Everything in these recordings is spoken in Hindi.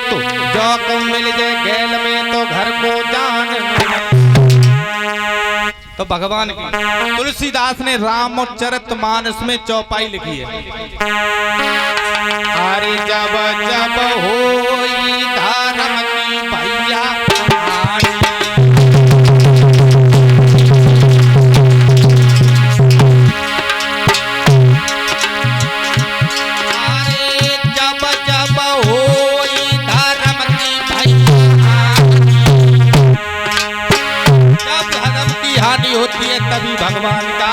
तो जो को मिल जाए गैल में तो घर को जान। तो भगवान की तुलसीदास ने रामचरितमानस में चौपाई लिखी है। अरे जब जब होई धर्म की भैया होती है तभी भगवान का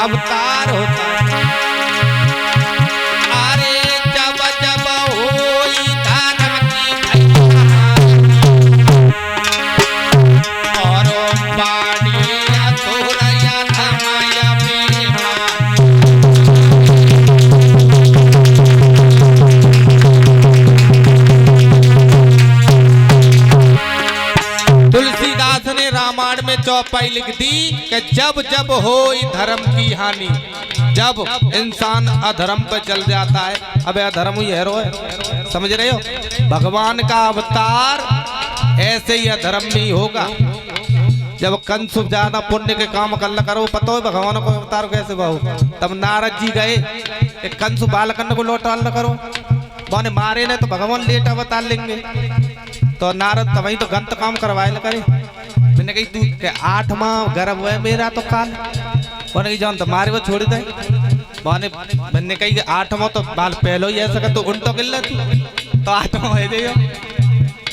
अवतार होता है। अरे जब जब होई धर्म की और बाड़ी अधूरया धमया तुलसीदास ने रामायण में चौपाई लिख दी कि जब जब हो धर्म की हानि, जब इंसान अधर्म पे चल जाता है। अबे अधर्म ही है, समझ रहे हो? भगवान का अवतार ऐसे ही अधर्म में होगा। जब कंस ज्यादा पुण्य के काम कर करो, पता हो भगवान को अवतार कैसे बहु, तब नारद जी गए कंस बालकन को लौटा करो, माने मारे ने तो भगवान लेट अवतार लेंगे। तो नारद तभी तो गंत काम करवाए ल करे। मैंने कही तू के 8वां गर्भ है मेरा तो काल, मैंने कही जान तुम्हारे वो छोड़ दे। मैंने कही 8वां तो बाल पहलो ही ऐसा तो उल्टो गिल्ला तू तो 8वां है दे।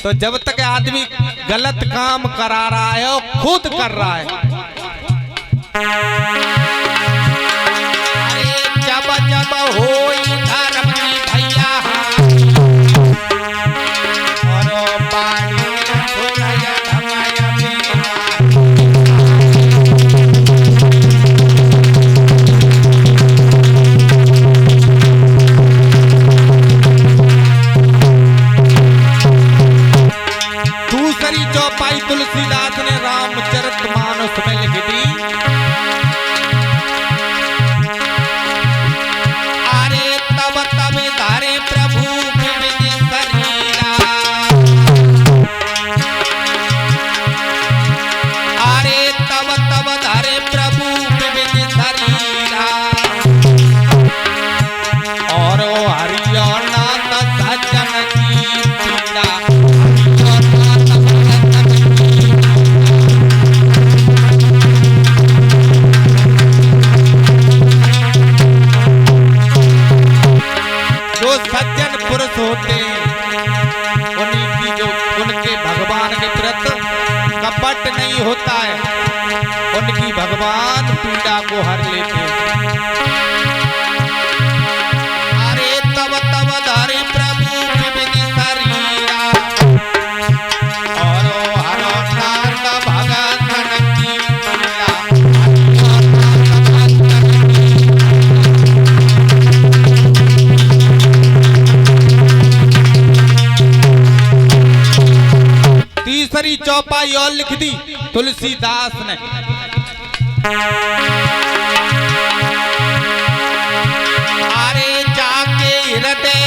तो जब तक आदमी गलत काम करा रहा है और खुद कर रहा है, जब जब होई धर्म की भैया चौपाई तुलसीदास ने रामचरितमानस में लिख दी। अरे तब तब धारे प्रभु विविध शरीरा, अरे तब तब धारे प्रभु विविध शरीरा और हरियाणा सज्जन की पीड़ा। सज्जन पुरुष होते उन्हीं की जो उनके भगवान के प्रति कपट नहीं होता है, उनकी भगवान पीड़ा को हर लेते। अरे तब तब धारे प्रभु विविध शरीरा और हरो नाथ भगतन की पीड़ा। तीसरी चौपाई और लिख दी तुलसीदास ने। अरे जाके हृदय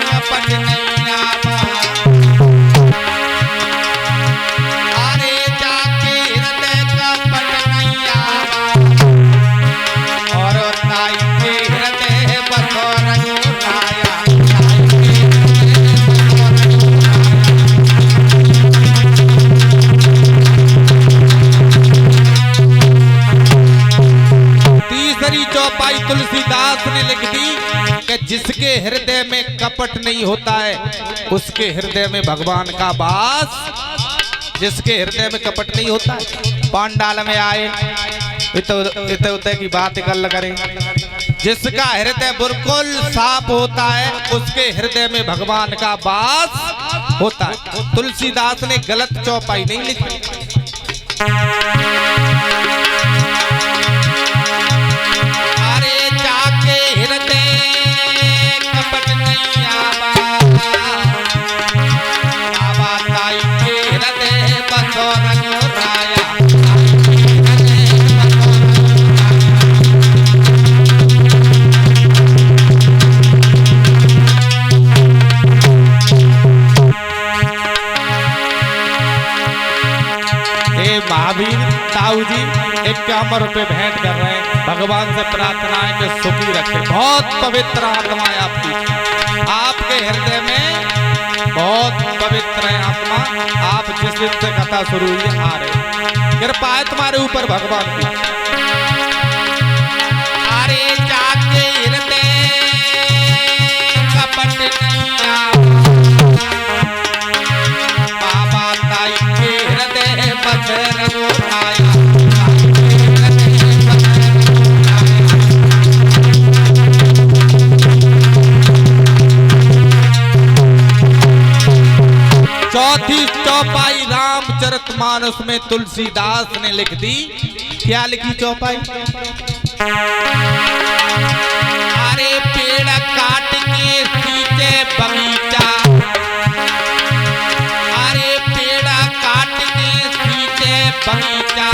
कपट नहीं आवा, अरे जाके हृदय कपट नहीं आवा और ताई के हृदय बसोर आया। चौपाई तुलसीदास ने लिख दी कि जिसके हृदय में कपट नहीं होता है उसके हृदय में भगवान का वास। जिसके हृदय में कपट नहीं होता है, पांडाल में आए इतने उतने की बात कर करें। जिसका हृदय बिल्कुल साफ होता है उसके हृदय में भगवान का वास होता है। तुलसीदास ने गलत चौपाई नहीं लिखी। साहू जी 51 रुपए भेंट कर रहे हैं। भगवान से प्रार्थना है कि सुखी रखे। बहुत पवित्र आत्मा है आपकी, आपके हृदय में बहुत पवित्र है आत्मा। आप जिस दिन से कथा शुरू हुई आ रहे, कृपा है तुम्हारे ऊपर भगवान की। अरे जाके हृदय कपट नहीं बाबा ताई के हृदय बदर आया। चौथी चौपाई रामचरितमानस में तुलसीदास ने लिख दी। क्या लिखी चौपाई? अरे पेड़ काट के सींचे बगीचा, अरे पेड़ काट के सींचे बगीचा,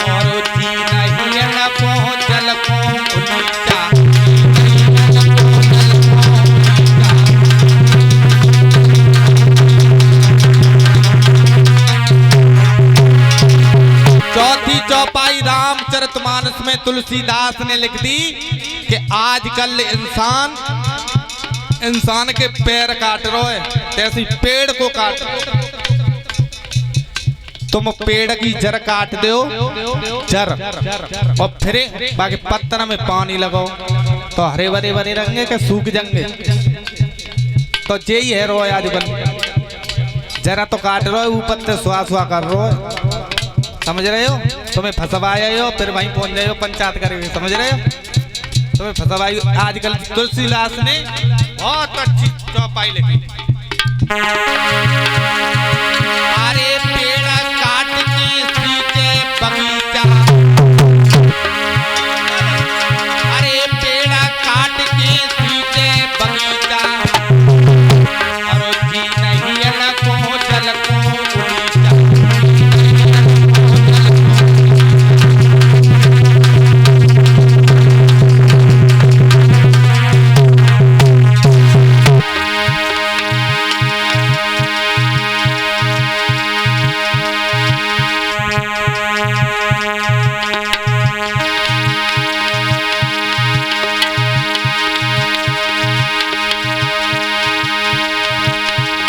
और जी नहीं न पहुंचल को उलीचा। चौथी चौपाई रामचरितमानस में तुलसीदास ने लिख दी कि आजकल इंसान के पैर काट रहे है, जैसे पेड़ को काट। तुम पेड़ की जड़ काट दो, जड़, और फिर बाकी पत्थर में पानी लगाओ तो हरे भरे भरे रहेंगे कि सूख जाएंगे। तो यही है रो आजकल, जरा तो काट रहे हो, ऊपर से सुहा सुहा कर रहे हो। समझ रहे हो? तुम्हें फंसवाए हो, फिर वहीं पहुंच जाए हो, पंचायत करेंगे। समझ रहे हो? तुम्हें फंसवाई। आजकल तुलसीदास ने बहुत अच्छी चौपाई लिखी। अरे पेड़ काट के सींचे बगीचा, अरे पेड़ काट के सींचे बगीचा, और जी नहीं न पहुंचल को उलीचा।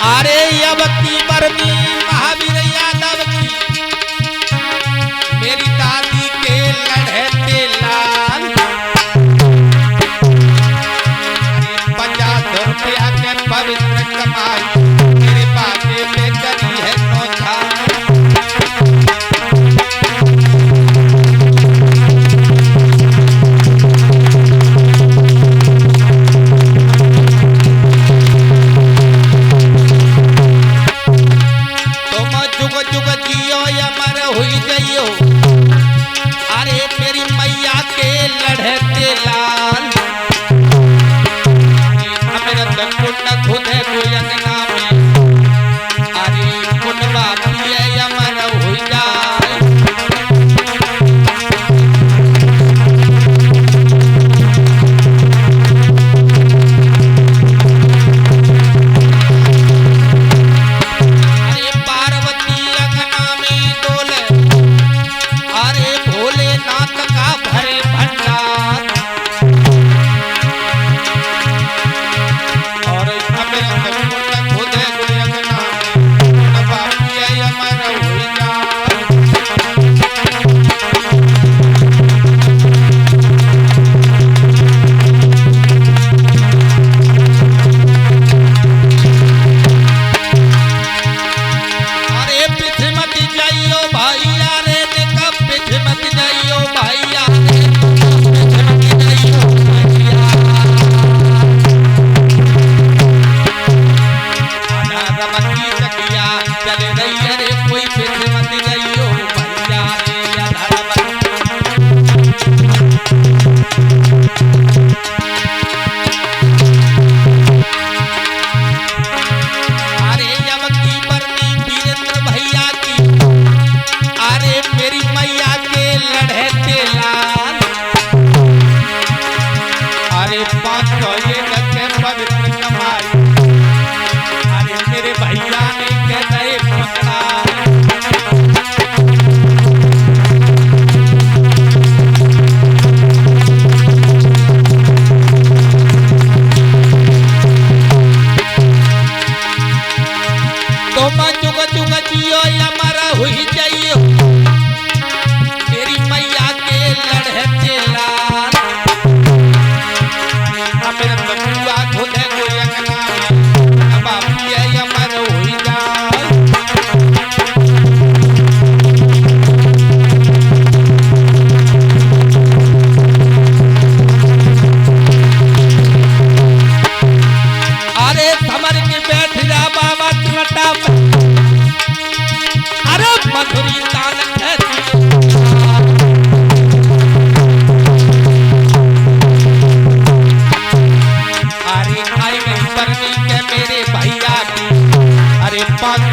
अरे अब की बरनी महावीर यादव की, मेरी दादी के लड़ते लाल। अरे 50 रुपया के पवित्र कमाई, मेरे बाटे पे करी है नौछा। जुग जुग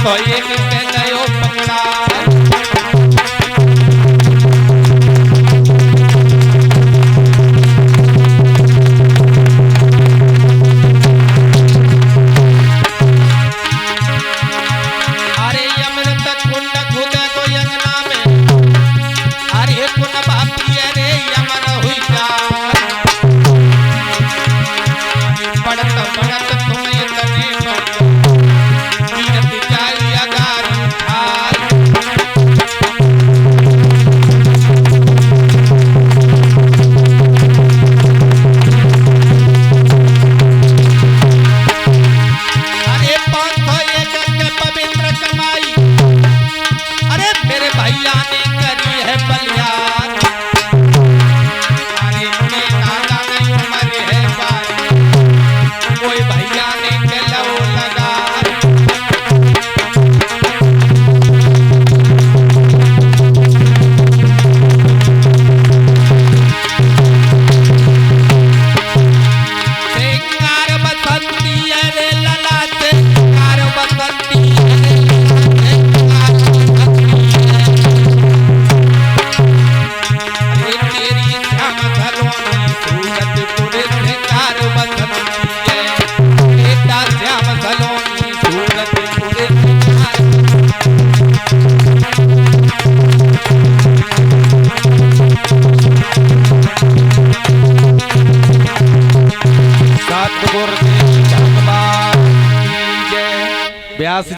101